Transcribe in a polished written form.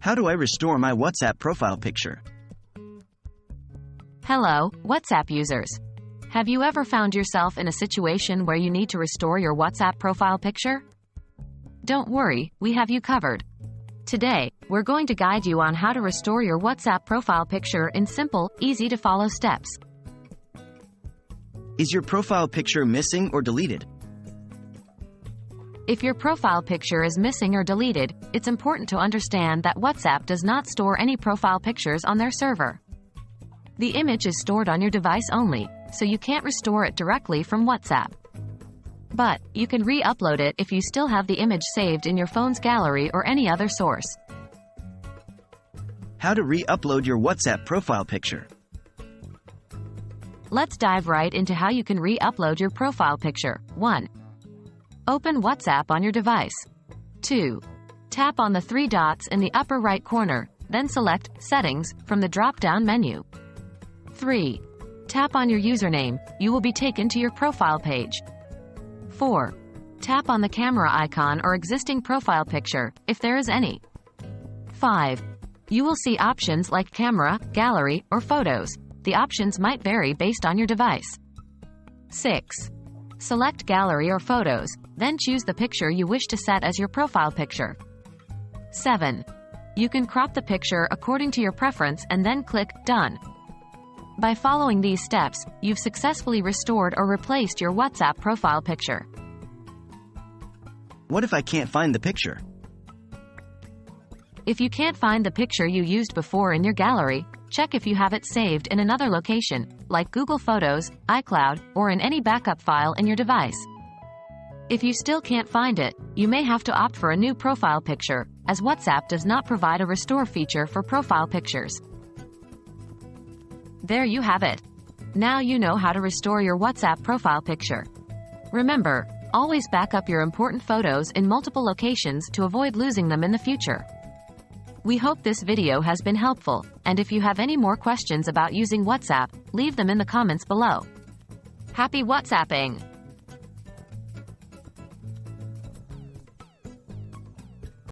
How do I restore my WhatsApp profile picture? Hello, WhatsApp users. Have you ever found yourself in a situation where you need to restore your WhatsApp profile picture? Don't worry, we have you covered. Today, we're going to guide you on how to restore your WhatsApp profile picture in simple, easy-to-follow steps. Is your profile picture missing or deleted? If your profile picture is missing or deleted, it's important to understand that WhatsApp does not store any profile pictures on their server. The image is stored on your device only, so you can't restore it directly from WhatsApp. But you can re-upload it if you still have the image saved in your phone's gallery or any other source. How to re-upload your WhatsApp profile picture? Let's dive right into how you can re-upload your profile picture. 1. Open WhatsApp on your device. 2. Tap on the three dots in the upper right corner, then select Settings from the drop-down menu. 3. Tap on your username. You will be taken to your profile page. 4. Tap on the camera icon or existing profile picture, if there is any. 5. You will see options like camera, gallery, or photos. The options might vary based on your device. 6. Select gallery or photos, then choose the picture you wish to set as your profile picture. 7. You can crop the picture according to your preference and then click Done. By following these steps, you've successfully restored or replaced your WhatsApp profile picture. What if I can't find the picture? If you can't find the picture you used before in your gallery, check if you have it saved in another location, like Google Photos, iCloud, or in any backup file in your device. If you still can't find it, you may have to opt for a new profile picture, as WhatsApp does not provide a restore feature for profile pictures. There you have it. Now you know how to restore your WhatsApp profile picture. Remember, always back up your important photos in multiple locations to avoid losing them in the future. We hope this video has been helpful, and if you have any more questions about using WhatsApp, leave them in the comments below. Happy WhatsApping!